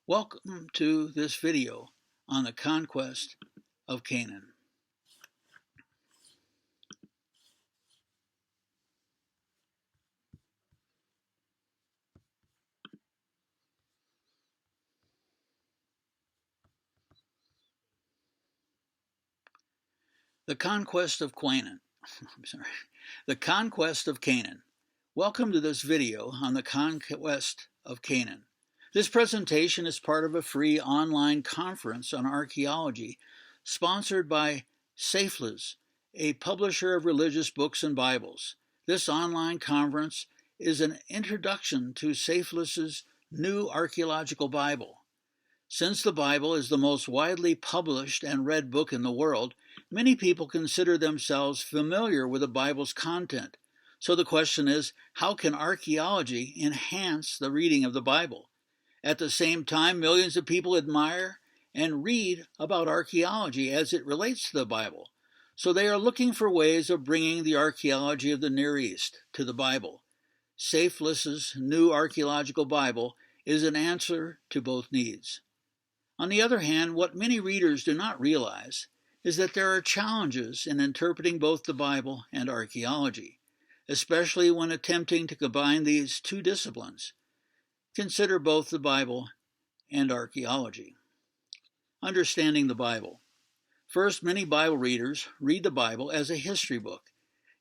Welcome to this video on the Conquest of Canaan. The Conquest of Canaan. The Conquest of Canaan. Welcome to this video on the Conquest of Canaan. This presentation is part of a free online conference on archaeology sponsored by Safeless, a publisher of religious books and Bibles. This online conference is an introduction to Safeless's new archaeological Bible. Since the Bible is the most widely published and read book in the world, many people consider themselves familiar with the Bible's content. So the question is, how can archaeology enhance the reading of the Bible? At the same time, millions of people admire and read about archaeology as it relates to the Bible. So they are looking for ways of bringing the archaeology of the Near East to the Bible. Safeless's new archaeological Bible is an answer to both needs. On the other hand, what many readers do not realize is that there are challenges in interpreting both the Bible and archaeology, especially when attempting to combine these two disciplines. Consider both the Bible and archaeology. Understanding the Bible. First, many Bible readers read the Bible as a history book.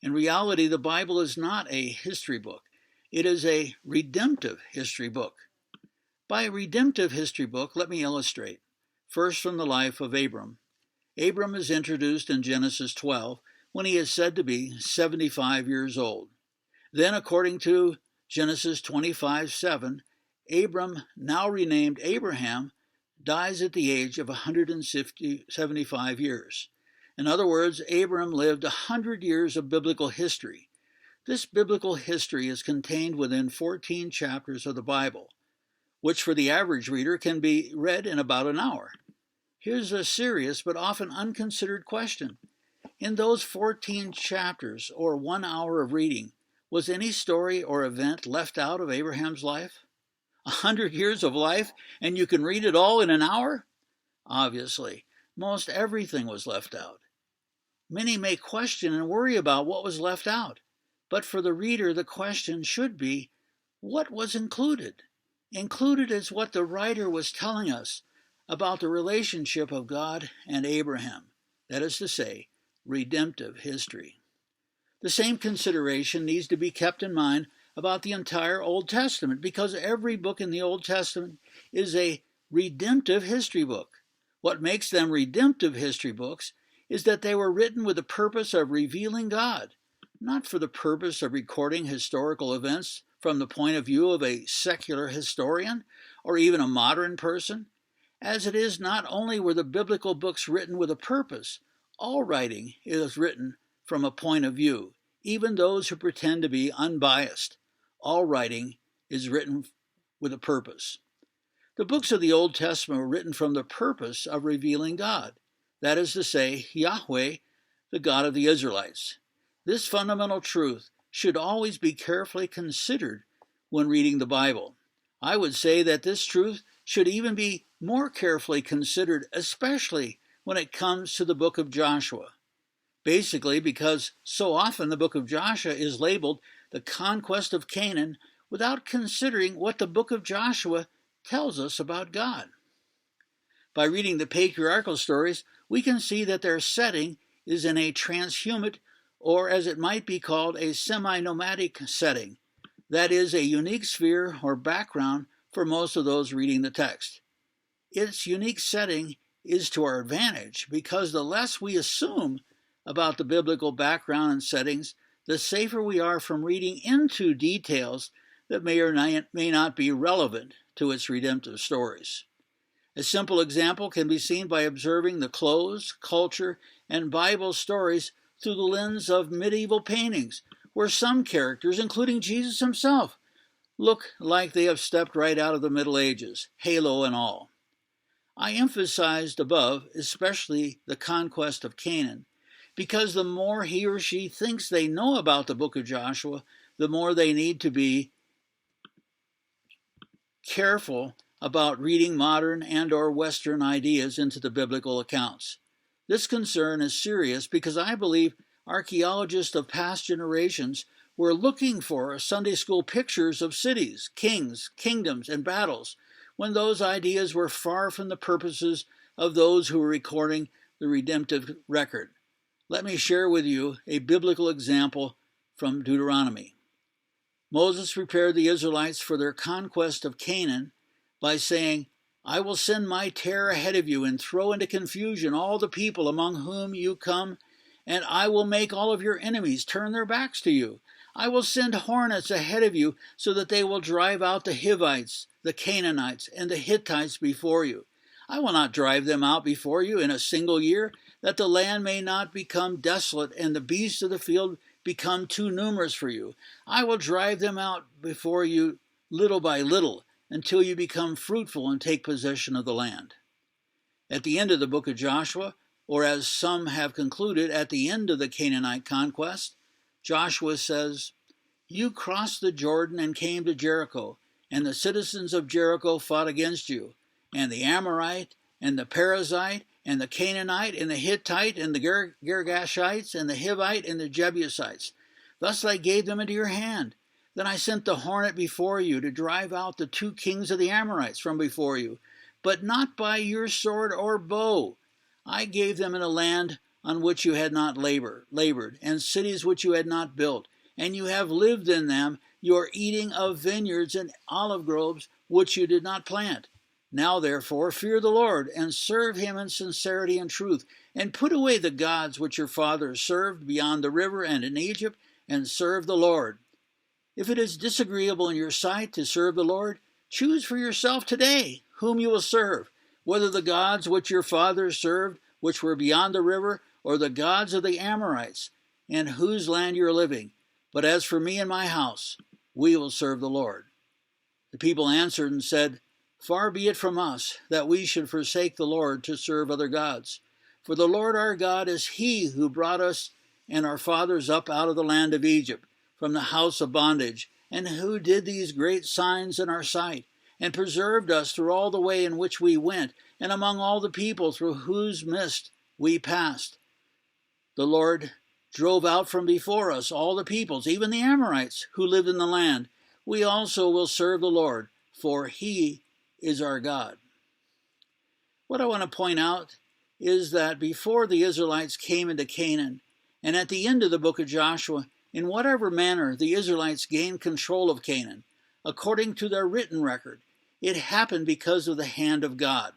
In reality, the Bible is not a history book. It is a redemptive history book. By a redemptive history book, let me illustrate. First, from the life of Abram. Abram is introduced in Genesis 12 when he is said to be 75 years old. Then, according to Genesis 25:7, Abram, now renamed Abraham, dies at the age of 175 years. In other words, Abram lived 100 years of biblical history. This biblical history is contained within 14 chapters of the Bible, which for the average reader can be read in about an hour. Here's a serious but often unconsidered question. In those 14 chapters, or 1 hour of reading, was any story or event left out of Abraham's life? 100 years of life, and you can read it all in an hour? Obviously, most everything was left out. Many may question and worry about what was left out, but for the reader, the question should be, what was included? Included is what the writer was telling us about the relationship of God and Abraham, that is to say, redemptive history. The same consideration needs to be kept in mind about the entire Old Testament, because every book in the Old Testament is a redemptive history book. What makes them redemptive history books is that they were written with the purpose of revealing God, not for the purpose of recording historical events from the point of view of a secular historian or even a modern person. As it is, not only were the biblical books written with a purpose, all writing is written from a point of view, even those who pretend to be unbiased. All writing is written with a purpose. The books of the Old Testament were written from the purpose of revealing God, that is to say, Yahweh, the God of the Israelites. This fundamental truth should always be carefully considered when reading the Bible. I would say that this truth should even be more carefully considered, especially when it comes to the book of Joshua. Basically, because so often the book of Joshua is labeled the Conquest of Canaan without considering what the book of Joshua tells us about God. By reading the patriarchal stories, we can see that their setting is in a transhumant, or as it might be called, a semi-nomadic setting. That is a unique sphere or background for most of those reading the text. Its unique setting is to our advantage because the less we assume about the biblical background and settings, the safer we are from reading into details that may or may not be relevant to its redemptive stories. A simple example can be seen by observing the clothes, culture, and Bible stories through the lens of medieval paintings, where some characters, including Jesus himself, look like they have stepped right out of the Middle Ages, halo and all. I emphasized above, especially the Conquest of Canaan, because the more he or she thinks they know about the book of Joshua, the more they need to be careful about reading modern and/or Western ideas into the biblical accounts. This concern is serious because I believe archaeologists of past generations were looking for Sunday school pictures of cities, kings, kingdoms, and battles, when those ideas were far from the purposes of those who were recording the redemptive record. Let me share with you a biblical example from Deuteronomy. Moses prepared the Israelites for their conquest of Canaan by saying, "I will send my terror ahead of you and throw into confusion all the people among whom you come, and I will make all of your enemies turn their backs to you. I will send hornets ahead of you so that they will drive out the Hivites, the Canaanites, and the Hittites before you. I will not drive them out before you in a single year, that the land may not become desolate and the beasts of the field become too numerous for you. I will drive them out before you little by little, until you become fruitful and take possession of the land." At the end of the book of Joshua, or as some have concluded, at the end of the Canaanite conquest, Joshua says, "You crossed the Jordan and came to Jericho, and the citizens of Jericho fought against you, and the Amorite, and the Perizzite, and the Canaanite, and the Hittite, and the Girgashites, and the Hivite, and the Jebusites. Thus I gave them into your hand. Then I sent the hornet before you to drive out the 2 kings of the Amorites from before you, but not by your sword or bow. I gave them in a land on which you had not labored, and cities which you had not built, and you have lived in them. You are eating of vineyards and olive groves which you did not plant. Now therefore fear the Lord, and serve him in sincerity and truth, and put away the gods which your fathers served beyond the river and in Egypt, and serve the Lord. If it is disagreeable in your sight to serve the Lord, choose for yourself today whom you will serve, whether the gods which your fathers served, which were beyond the river, or the gods of the Amorites, in whose land you are living. But as for me and my house, we will serve the Lord." The people answered and said, "Far be it from us that we should forsake the Lord to serve other gods. For the Lord our God is he who brought us and our fathers up out of the land of Egypt, from the house of bondage, and who did these great signs in our sight, and preserved us through all the way in which we went, and among all the people through whose midst we passed. The Lord drove out from before us all the peoples, even the Amorites, who lived in the land. We also will serve the Lord, for he is our God." What I want to point out is that before the Israelites came into Canaan, and at the end of the book of Joshua, in whatever manner the Israelites gained control of Canaan, according to their written record, it happened because of the hand of God.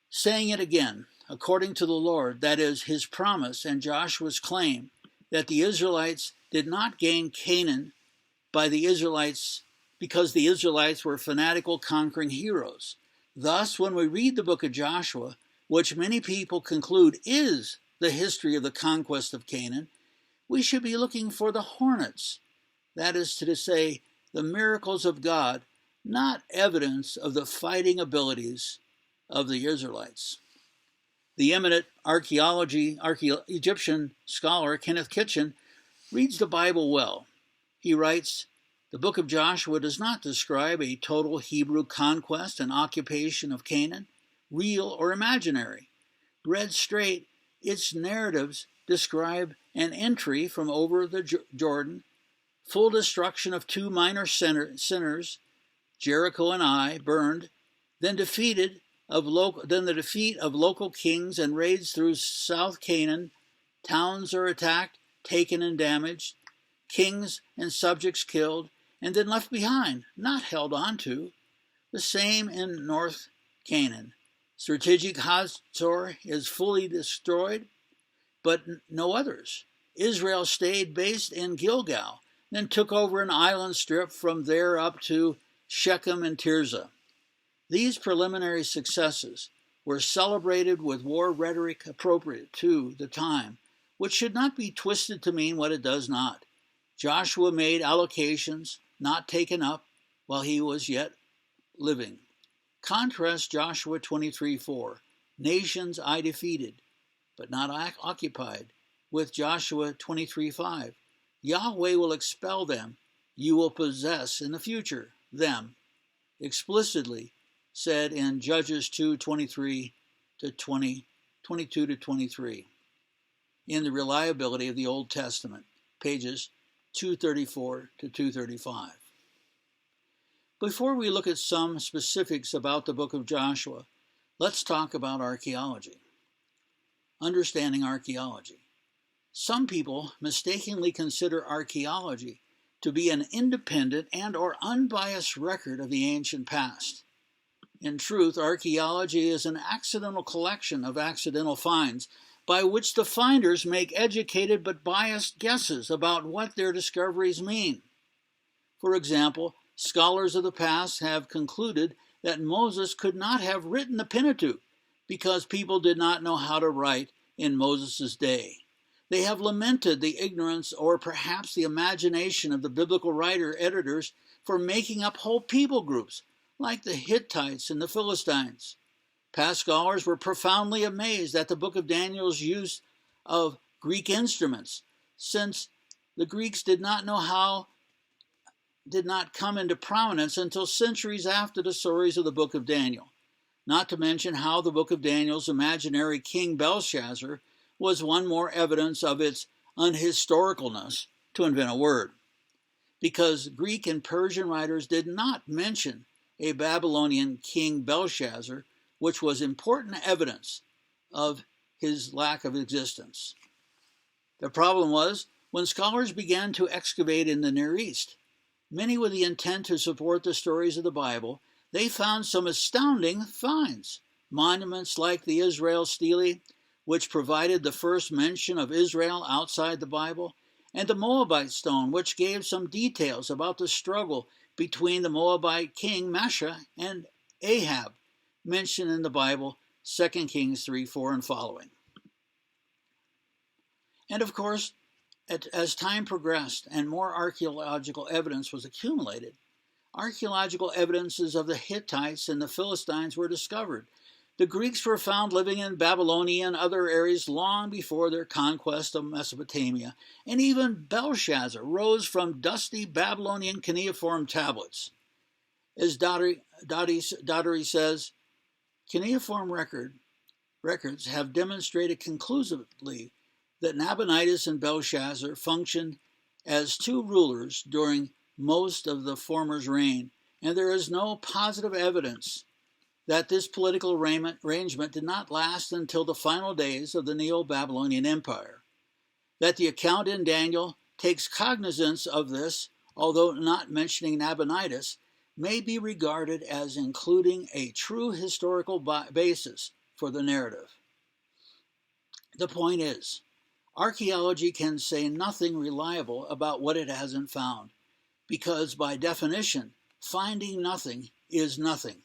Saying it again, according to the Lord, that is, his promise and Joshua's claim that the Israelites did not gain Canaan by the Israelites because the Israelites were fanatical conquering heroes. Thus, when we read the book of Joshua, which many people conclude is the history of the conquest of Canaan, we should be looking for the hornets, that is to say, the miracles of God, not evidence of the fighting abilities of the Israelites. The eminent Egyptian scholar Kenneth Kitchen reads the Bible well. He writes, "The book of Joshua does not describe a total Hebrew conquest and occupation of Canaan, real or imaginary. Read straight, its narratives describe an entry from over the Jordan, full destruction of 2 minor sinners, Jericho and Ai, burned, then the defeat of local kings and raids through South Canaan. Towns are attacked, taken and damaged, kings and subjects killed, and then left behind, not held on to. The same in North Canaan. Strategic Hazor is fully destroyed, but no others. Israel stayed based in Gilgal, then took over an island strip from there up to Shechem and Tirzah. These preliminary successes were celebrated with war rhetoric appropriate to the time, which should not be twisted to mean what it does not. Joshua made allocations not taken up while he was yet living. Contrast Joshua 23:4, nations I defeated, but not occupied, with Joshua 23:5, Yahweh will expel them, you will possess in the future them. explicitly said in Judges 2:22 to 23 in the reliability of the Old Testament, pages 234 to 235. Before we look at some specifics about the book of Joshua, let's talk about archaeology. Understanding archaeology. Some people mistakenly consider archaeology to be an independent and or unbiased record of the ancient past. In truth, archaeology is an accidental collection of accidental finds by which the finders make educated but biased guesses about what their discoveries mean. For example, scholars of the past have concluded that Moses could not have written the Pentateuch because people did not know how to write in Moses' day. They have lamented the ignorance or perhaps the imagination of the biblical editors for making up whole people groups, like the Hittites and the Philistines. Past scholars were profoundly amazed at the book of Daniel's use of Greek instruments, since the Greeks did not come into prominence until centuries after the stories of the book of Daniel. Not to mention how the book of Daniel's imaginary king Belshazzar was one more evidence of its unhistoricalness, to invent a word, because Greek and Persian writers did not mention a Babylonian king Belshazzar, which was important evidence of his lack of existence. The problem was, when scholars began to excavate in the Near East, many with the intent to support the stories of the Bible, they found some astounding finds. Monuments like the Israel Stele, which provided the first mention of Israel outside the Bible, and the Moabite stone, which gave some details about the struggle between the Moabite king Mesha and Ahab, mentioned in the Bible, 2 Kings 3:4 and following. And of course, as time progressed and more archaeological evidence was accumulated, archaeological evidences of the Hittites and the Philistines were discovered. The Greeks were found living in Babylonia and other areas long before their conquest of Mesopotamia, and even Belshazzar rose from dusty Babylonian cuneiform tablets. As Daugherty says, cuneiform records have demonstrated conclusively that Nabonidus and Belshazzar functioned as two rulers during most of the former's reign, and there is no positive evidence that this political arrangement did not last until the final days of the Neo-Babylonian Empire. That the account in Daniel takes cognizance of this, although not mentioning Nabonidus, may be regarded as including a true historical basis for the narrative. The point is, archaeology can say nothing reliable about what it hasn't found, because by definition, finding nothing is nothing,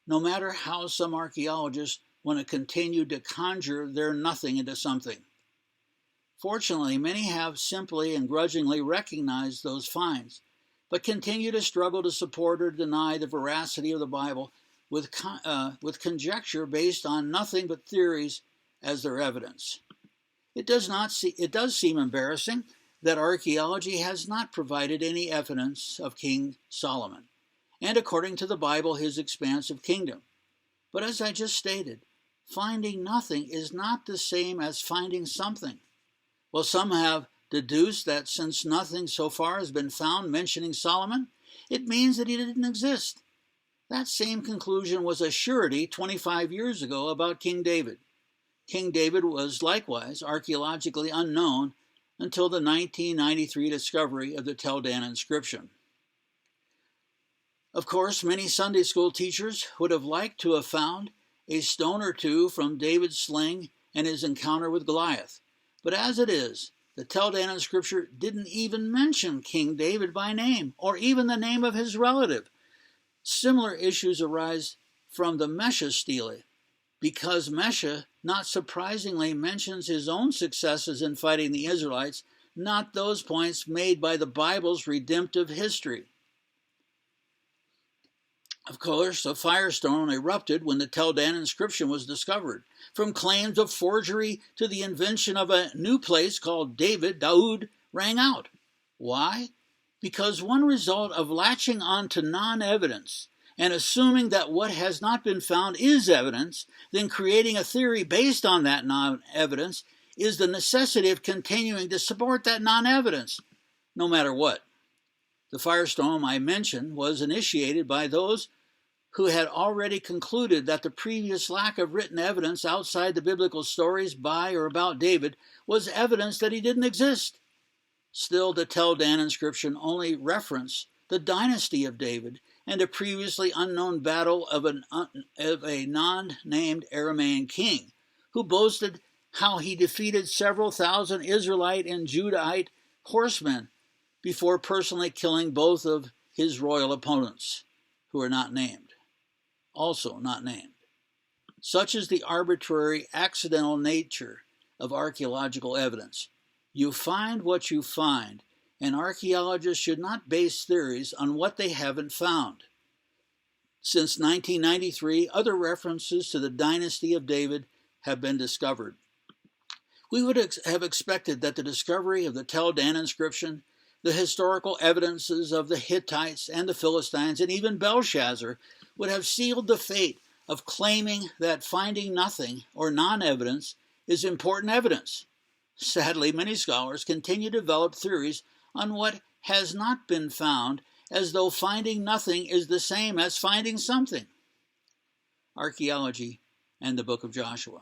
no matter how some archaeologists want to continue to conjure their nothing into something. Fortunately, many have simply and grudgingly recognized those finds, but continue to struggle to support or deny the veracity of the Bible with conjecture based on nothing but theories as their evidence. It does seem embarrassing that archaeology has not provided any evidence of King Solomon, and according to the Bible, his expansive kingdom. But as I just stated, finding nothing is not the same as finding something. Well, some have deduced that since nothing so far has been found mentioning Solomon, it means that he didn't exist. That same conclusion was a surety 25 years ago about King David. King David was likewise archaeologically unknown until the 1993 discovery of the Tel Dan inscription. Of course, many Sunday school teachers would have liked to have found a stone or two from David's sling and his encounter with Goliath. But as it is, the Tel Dan in Scripture didn't even mention King David by name, or even the name of his relative. Similar issues arise from the Mesha stele, because Mesha, not surprisingly, mentions his own successes in fighting the Israelites, not those points made by the Bible's redemptive history. Of course, a firestorm erupted when the Tel Dan inscription was discovered. From claims of forgery to the invention of a new place called Daoud, rang out. Why? Because one result of latching on to non-evidence and assuming that what has not been found is evidence, then creating a theory based on that non-evidence is the necessity of continuing to support that non-evidence, no matter what. The firestorm I mentioned was initiated by those who had already concluded that the previous lack of written evidence outside the biblical stories by or about David was evidence that he didn't exist. Still, the Tel Dan inscription only reference the dynasty of David and a previously unknown battle of a non-named Aramaean king, who boasted how he defeated several thousand Israelite and Judahite horsemen before personally killing both of his royal opponents, who are not named. Also not named. Such is the arbitrary, accidental nature of archaeological evidence. You find what you find, and archaeologists should not base theories on what they haven't found. Since 1993, other references to the dynasty of David have been discovered. We would have expected that the discovery of the Tel Dan inscription, the historical evidences of the Hittites and the Philistines, and even Belshazzar would have sealed the fate of claiming that finding nothing or non-evidence is important evidence. Sadly, many scholars continue to develop theories on what has not been found, as though finding nothing is the same as finding something. Archaeology and the Book of Joshua.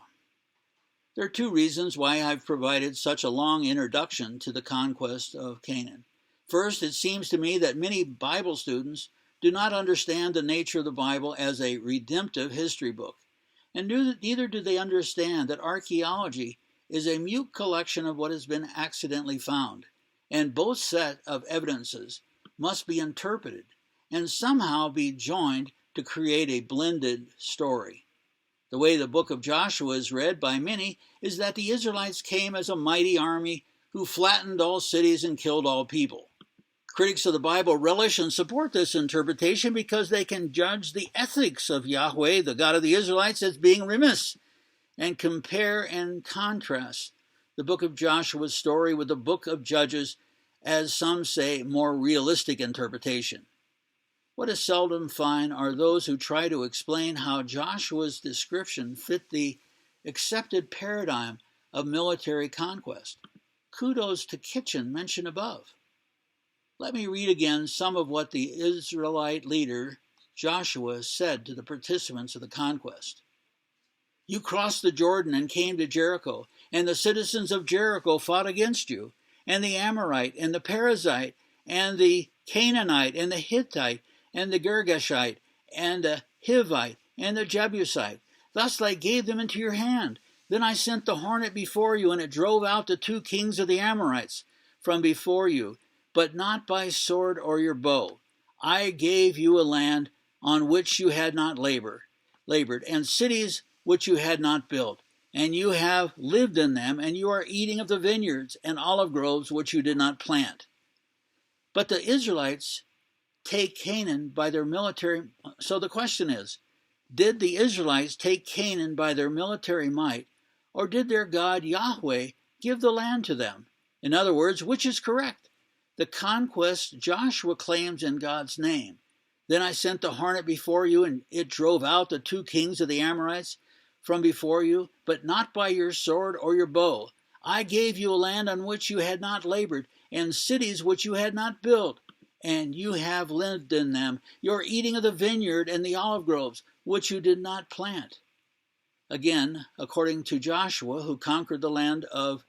There are two reasons why I've provided such a long introduction to the conquest of Canaan. First, it seems to me that many Bible students do not understand the nature of the Bible as a redemptive history book, and neither do they understand that archaeology is a mute collection of what has been accidentally found, and both set of evidences must be interpreted and somehow be joined to create a blended story. The way the book of Joshua is read by many is that the Israelites came as a mighty army who flattened all cities and killed all people. Critics of the Bible relish and support this interpretation because they can judge the ethics of Yahweh, the God of the Israelites, as being remiss, and compare and contrast the book of Joshua's story with the book of Judges as some say more realistic interpretation. What is seldom found are those who try to explain how Joshua's description fit the accepted paradigm of military conquest. Kudos to Kitchen mentioned above. Let me read again some of what the Israelite leader Joshua said to the participants of the conquest. You crossed the Jordan and came to Jericho, and the citizens of Jericho fought against you, and the Amorite, and the Perizzite, and the Canaanite, and the Hittite, and the Girgashite, and the Hivite, and the Jebusite. Thus I gave them into your hand. Then I sent the hornet before you, and it drove out the two kings of the Amorites from before you, but not by sword or your bow. I gave you a land on which you had not labored, and cities which you had not built, and you have lived in them, and you are eating of the vineyards and olive groves which you did not plant. But the Israelites take Canaan by their military. So the question is, did the Israelites take Canaan by their military might, or did their God Yahweh give the land to them? In other words, which is correct? The conquest Joshua claims in God's name. Then I sent the hornet before you, and it drove out the two kings of the Amorites from before you, but not by your sword or your bow. I gave you a land on which you had not labored, and cities which you had not built, and you have lived in them. Your eating of the vineyard and the olive groves, which you did not plant. Again, according to Joshua, who conquered the land of,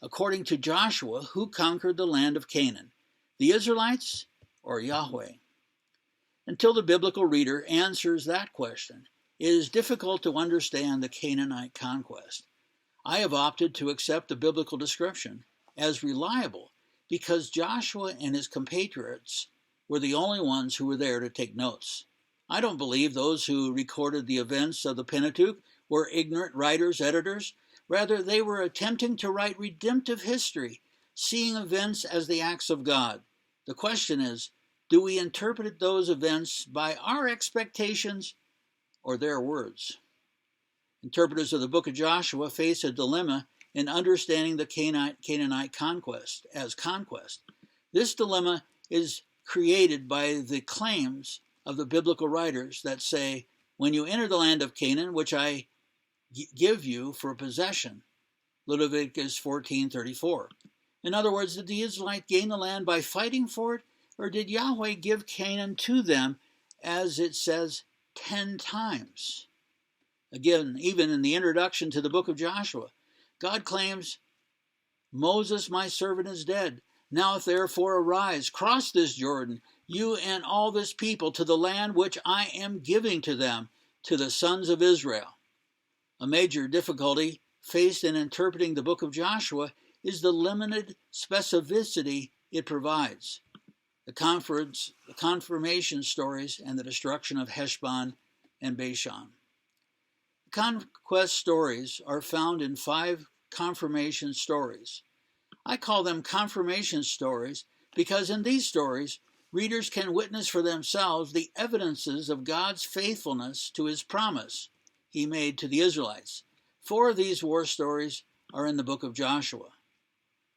according to Joshua, who conquered the land of Canaan, the Israelites or Yahweh? Until the biblical reader answers that question, it is difficult to understand the Canaanite conquest. I have opted to accept the biblical description as reliable because Joshua and his compatriots were the only ones who were there to take notes. I don't believe those who recorded the events of the Pentateuch were ignorant writers, editors. Rather, they were attempting to write redemptive history, seeing events as the acts of God. The question is, do we interpret those events by our expectations or their words? Interpreters of the book of Joshua face a dilemma in understanding the Canaanite conquest as conquest. This dilemma is created by the claims of the biblical writers that say, when you enter the land of Canaan, which I give you for possession, Leviticus 14:34. In other words, did the Israelites gain the land by fighting for it, or did Yahweh give Canaan to them, as it says 10 times? Again, even in the introduction to the book of Joshua, God claims, Moses, my servant, is dead. Now therefore arise, cross this Jordan, you and all this people, to the land which I am giving to them, to the sons of Israel. A major difficulty faced in interpreting the book of Joshua is the limited specificity it provides. The confirmation stories and the destruction of Heshbon and Bashan. The conquest stories are found in 5 confirmation stories. I call them confirmation stories because in these stories, readers can witness for themselves the evidences of God's faithfulness to his promise he made to the Israelites. 4 of these war stories are in the book of Joshua.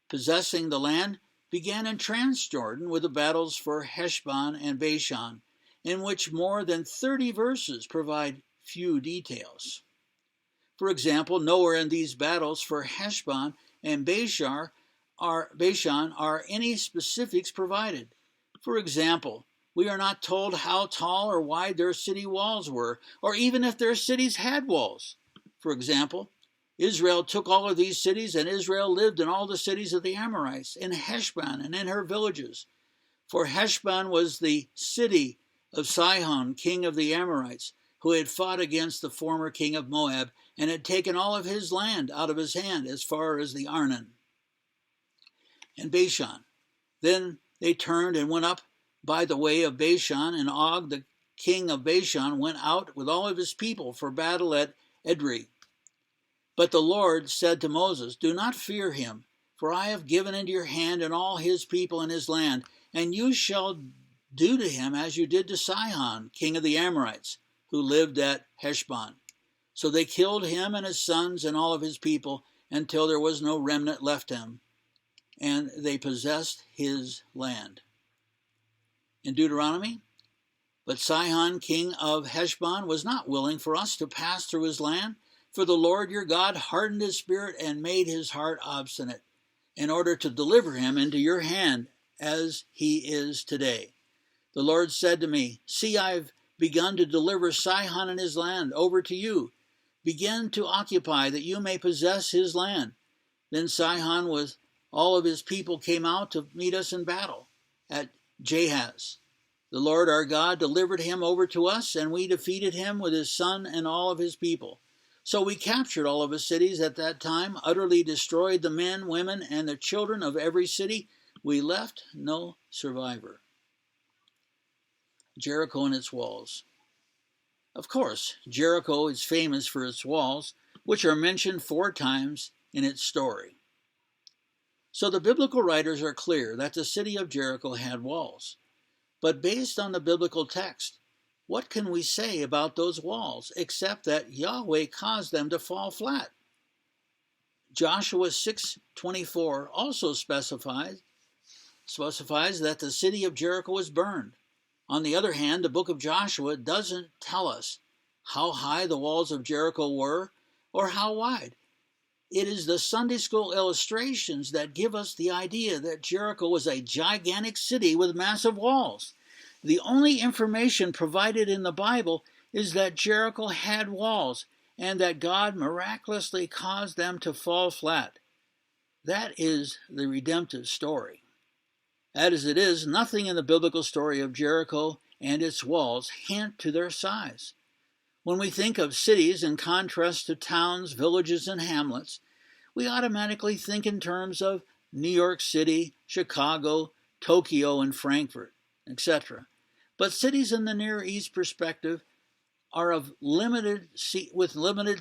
Possessing the land began in Transjordan with the battles for Heshbon and Bashan, in which more than 30 verses provide few details. For example, nowhere in these battles for Heshbon and Bashan are any specifics provided. For example, we are not told how tall or wide their city walls were, or even if their cities had walls. For example, Israel took all of these cities, and Israel lived in all the cities of the Amorites, in Heshbon and in her villages. For Heshbon was the city of Sihon, king of the Amorites, who had fought against the former king of Moab, and had taken all of his land out of his hand as far as the Arnon. And Bashan. Then they turned and went up by the way of Bashan, and Og, the king of Bashan, went out with all of his people for battle at Edrei. But the Lord said to Moses, do not fear him, for I have given into your hand and all his people and his land, and you shall do to him as you did to Sihon, king of the Amorites, who lived at Heshbon. So they killed him and his sons and all of his people until there was no remnant left him, and they possessed his land. In Deuteronomy, but Sihon, king of Heshbon, was not willing for us to pass through his land, for the Lord your God hardened his spirit and made his heart obstinate, in order to deliver him into your hand as he is today. The Lord said to me, see, I've begun to deliver Sihon and his land over to you. Begin to occupy, that you may possess his land. Then Sihon with all of his people came out to meet us in battle at Jahaz. The Lord our God delivered him over to us, and we defeated him with his son and all of his people. So we captured all of his cities at that time, utterly destroyed the men, women, and the children of every city. We left no survivor. Jericho and its walls. Of course, Jericho is famous for its walls, which are mentioned 4 times in its story. So the biblical writers are clear that the city of Jericho had walls. But based on the biblical text, what can we say about those walls except that Yahweh caused them to fall flat? Joshua 6:24 also specifies that the city of Jericho was burned. On the other hand, the book of Joshua doesn't tell us how high the walls of Jericho were or how wide. It is the Sunday school illustrations that give us the idea that Jericho was a gigantic city with massive walls. The only information provided in the Bible is that Jericho had walls and that God miraculously caused them to fall flat. That is the redemptive story. As it is, nothing in the biblical story of Jericho and its walls hint to their size. When we think of cities in contrast to towns, villages, and hamlets, we automatically think in terms of New York City, Chicago, Tokyo, and Frankfurt, etc. But cities in the Near East perspective are with limited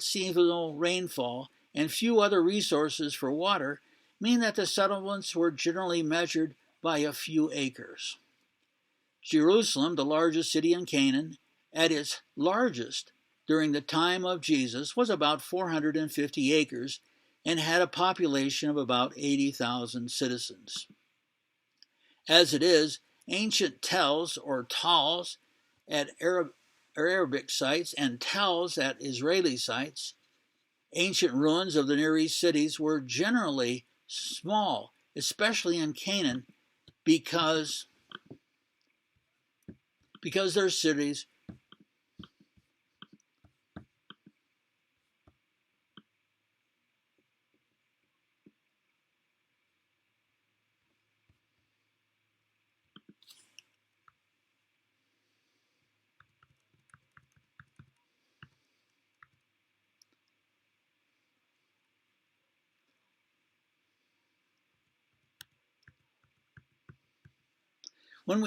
seasonal rainfall and few other resources for water, mean that the settlements were generally measured by a few acres. Jerusalem, the largest city in Canaan, at its largest during the time of Jesus, was about 450 acres and had a population of about 80,000 citizens. As it is, ancient tells or tals at Arabic sites and tells at Israeli sites. Ancient ruins of the Near East cities were generally small, especially in Canaan, because their cities when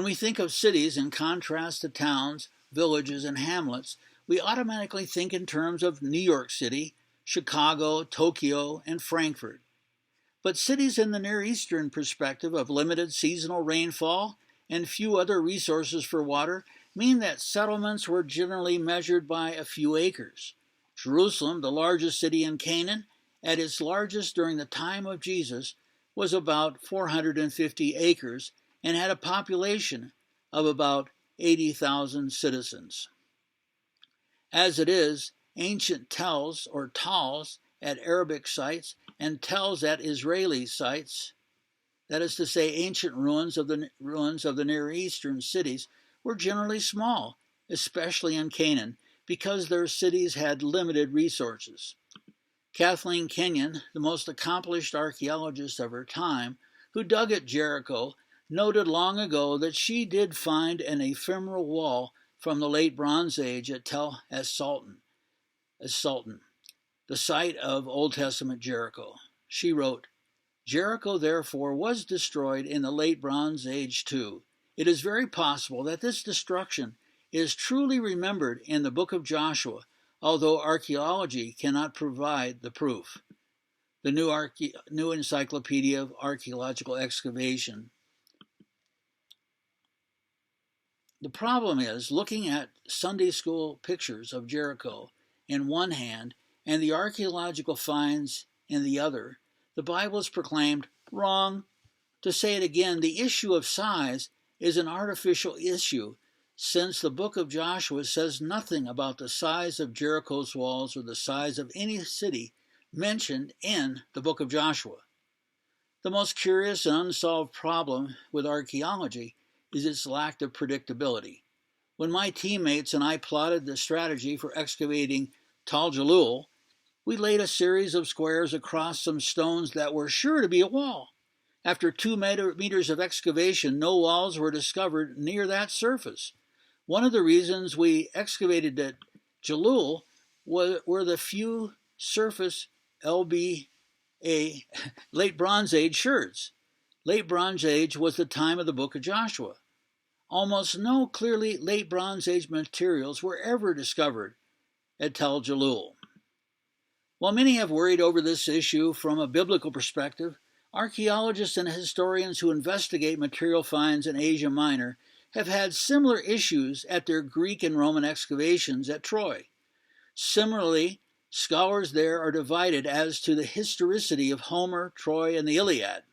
we think of cities in contrast to towns, villages, and hamlets, we automatically think in terms of New York City, Chicago, Tokyo, and Frankfurt. But cities in the Near Eastern perspective of limited seasonal rainfall and few other resources for water mean that settlements were generally measured by a few acres. Jerusalem, the largest city in Canaan, at its largest during the time of Jesus, was about 450 acres and had a population of about 80,000 citizens. As it is, ancient tells or tals at Arabic sites and tells at Israeli sites, that is to say, ancient ruins of the Near Eastern cities, were generally small, especially in Canaan, because their cities had limited resources. Kathleen Kenyon, the most accomplished archaeologist of her time, who dug at Jericho, noted long ago that she did find an ephemeral wall from the late Bronze Age at Tel Sultan, the site of Old Testament Jericho. She wrote, "Jericho therefore was destroyed in the late Bronze Age too. It is very possible that this destruction is truly remembered in the book of Joshua, although archaeology cannot provide the proof." The New Encyclopedia of Archaeological Excavation. The problem is, looking at Sunday school pictures of Jericho in one hand and the archaeological finds in the other, the Bible is proclaimed wrong. To say it again, the issue of size is an artificial issue, since the book of Joshua says nothing about the size of Jericho's walls or the size of any city mentioned in the book of Joshua. The most curious and unsolved problem with archaeology is its lack of predictability. When my teammates and I plotted the strategy for excavating Tal Jalul, we laid a series of squares across some stones that were sure to be a wall. After 2 meters of excavation, no walls were discovered near that surface. One of the reasons we excavated at Jalul were the few surface LBA, Late Bronze Age sherds. Late Bronze Age was the time of the book of Joshua. Almost no clearly Late Bronze Age materials were ever discovered at Tel Jalul. While many have worried over this issue from a biblical perspective, archaeologists and historians who investigate material finds in Asia Minor have had similar issues at their Greek and Roman excavations at Troy. Similarly, scholars there are divided as to the historicity of Homer, Troy, and the Iliad.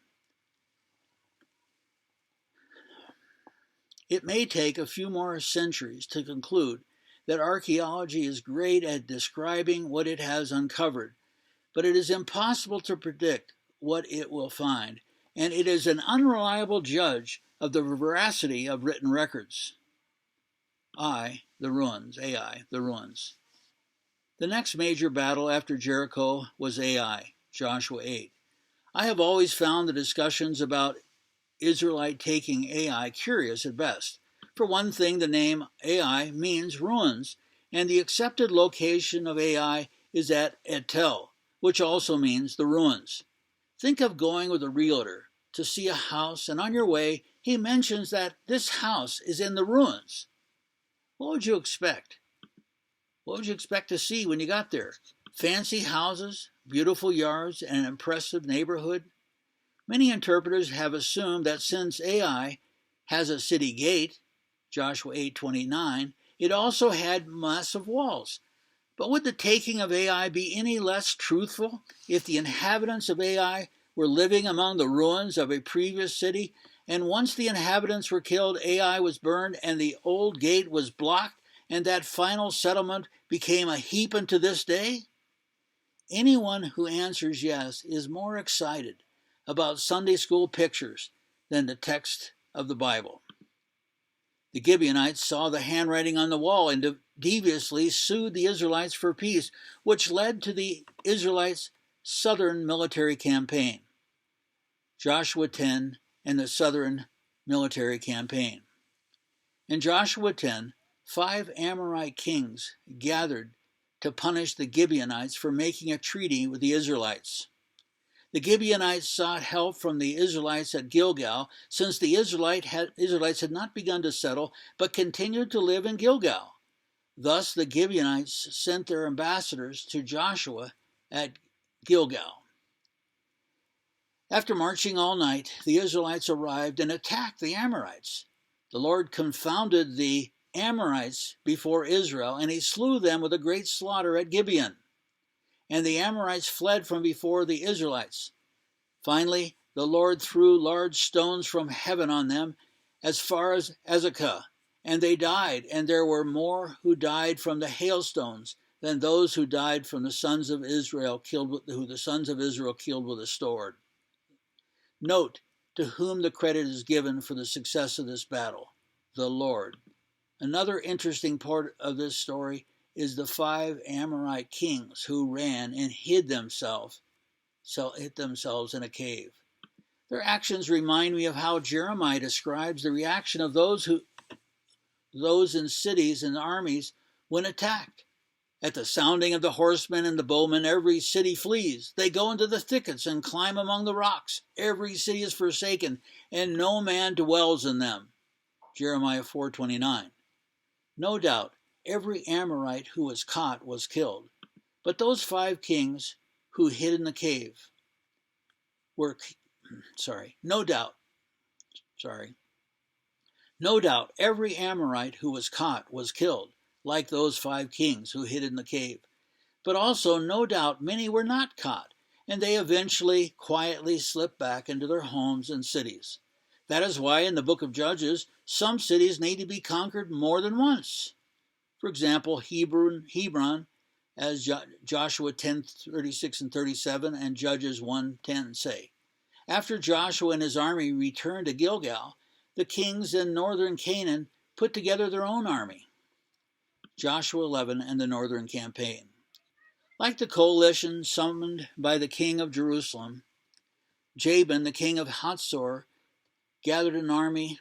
It may take a few more centuries to conclude that archaeology is great at describing what it has uncovered, but it is impossible to predict what it will find, and it is an unreliable judge of the veracity of written records. AI, the ruins. The next major battle after Jericho was Ai, Joshua 8. I have always found the discussions about Israelite taking Ai curious at best. For one thing, the name Ai means ruins, and the accepted location of Ai is at Etel, which also means the ruins. Think of going with a realtor to see a house, and on your way, he mentions that this house is in the ruins. What would you expect? What would you expect to see when you got there? Fancy houses, beautiful yards, and an impressive neighborhood? Many interpreters have assumed that since Ai has a city gate, Joshua 8:29, it also had massive walls. But would the taking of Ai be any less truthful if the inhabitants of Ai were living among the ruins of a previous city, and once the inhabitants were killed, Ai was burned, and the old gate was blocked, and that final settlement became a heap unto this day? Anyone who answers yes is more excited about Sunday school pictures than the text of the Bible. The Gibeonites saw the handwriting on the wall and deviously sued the Israelites for peace, which led to the Israelites' southern military campaign. Joshua 10 and the southern military campaign. In Joshua 10, 5 Amorite kings gathered to punish the Gibeonites for making a treaty with the Israelites. The Gibeonites sought help from the Israelites at Gilgal, since the Israelites had not begun to settle, but continued to live in Gilgal. Thus the Gibeonites sent their ambassadors to Joshua at Gilgal. After marching all night, the Israelites arrived and attacked the Amorites. The Lord confounded the Amorites before Israel, and he slew them with a great slaughter at Gibeon. And the Amorites fled from before the Israelites. Finally, the Lord threw large stones from heaven on them as far as Azekah, and they died, and there were more who died from the hailstones than those who died from the sons of Israel killed with the sword. Note to whom the credit is given for the success of this battle: the Lord. Another interesting part of this story is the 5 Amorite kings who ran and hid themselves in a cave. Their actions remind me of how Jeremiah describes the reaction of those in cities and armies when attacked. At the sounding of the horsemen and the bowmen, every city flees. They go into the thickets and climb among the rocks. Every city is forsaken, and no man dwells in them. Jeremiah 4:29. No doubt, every Amorite who was caught was killed. But those 5 kings who hid in the cave No doubt, every Amorite who was caught was killed, like those 5 kings who hid in the cave. But also, no doubt, many were not caught, and they eventually quietly slipped back into their homes and cities. That is why in the book of Judges, some cities need to be conquered more than once. For example, Hebron, as Joshua 10:36 and 37 and Judges 1:10 say. After Joshua and his army returned to Gilgal, the kings in northern Canaan put together their own army. Joshua 11 and the northern campaign. Like the coalition summoned by the king of Jerusalem, Jabin, the king of Hatzor, gathered an army.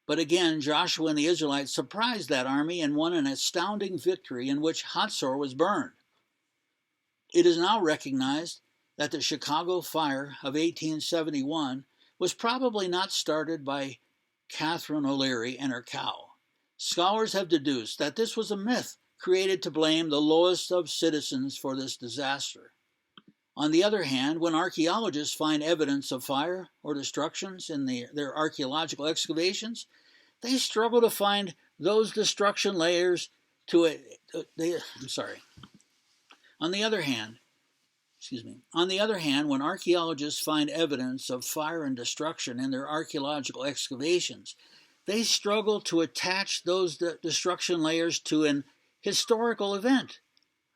But again, Joshua and the Israelites surprised that army and won an astounding victory in which Hatzor was burned. It is now recognized that the Chicago fire of 1871 was probably not started by Catherine O'Leary and her cow. Scholars have deduced that this was a myth created to blame the lowest of citizens for this disaster. On the other hand, when archaeologists find evidence of fire or destructions in their archaeological excavations, they struggle to find those destruction layers On the other hand, when archaeologists find evidence of fire and destruction in their archaeological excavations, they struggle to attach those destruction layers to an historical event.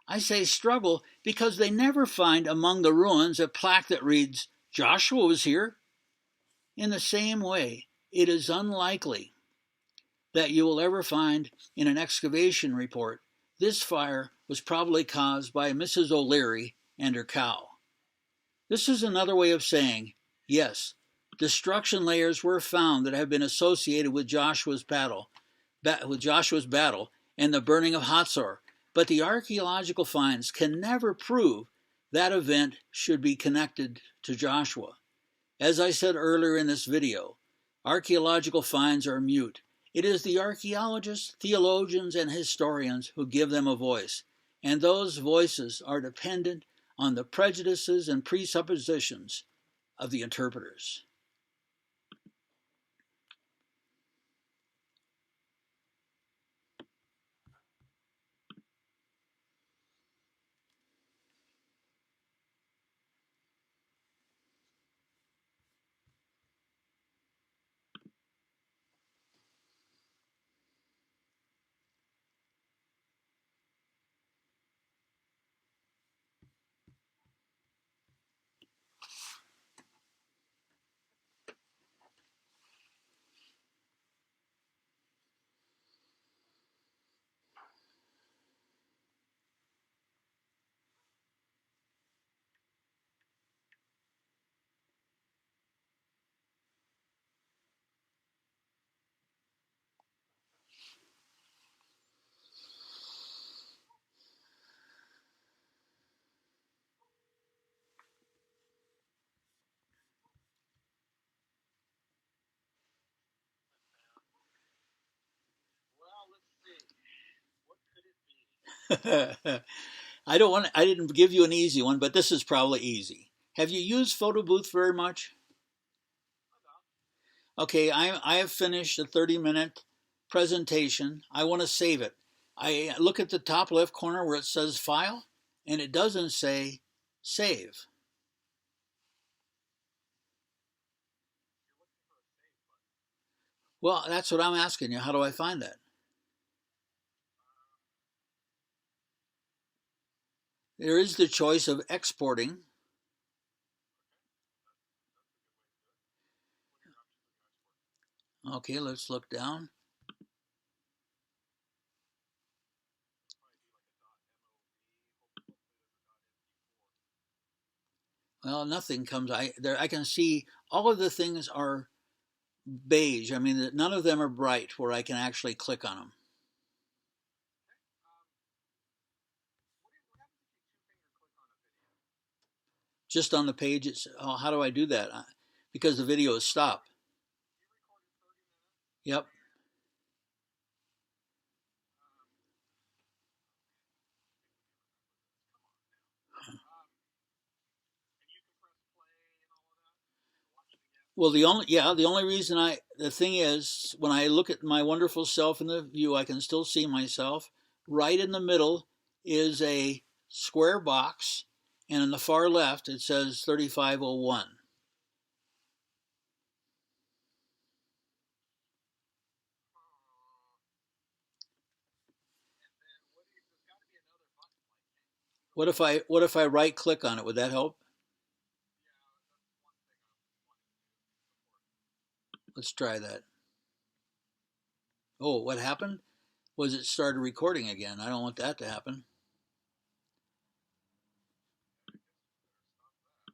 I say struggle because they never find among the ruins a plaque that reads, "Joshua was here." In the same way, it is unlikely that you will ever find in an excavation report, "This fire was probably caused by Mrs. O'Leary and her cow." This is another way of saying, yes, destruction layers were found that have been associated with Joshua's battle and the burning of Hatzor, but the archaeological finds can never prove that event should be connected to Joshua. As I said earlier in this video, archaeological finds are mute. It is the archaeologists, theologians, and historians who give them a voice, and those voices are dependent on the prejudices and presuppositions of the interpreters. I didn't give you an easy one, but this is probably easy. Have you used Photo Booth very much? Okay, I have finished a 30-minute presentation. I want to save it. I look at the top left corner where it says File, and it doesn't say Save. Well, that's what I'm asking you. How do I find that? There is the choice of exporting. Okay, let's look down. Well, nothing comes. I can see all of the things are beige. I mean, none of them are bright where I can actually click on them. Just on the page, it's, oh, how do I do that? Because the video is stopped. Yep. Well, the only reason the thing is, when I look at my wonderful self in the view, I can still see myself. Right in the middle is a square box, and on the far left it says 3501. What if I right click on it? Would that help? Let's try that. Oh, what happened was it started recording again. I don't want that to happen.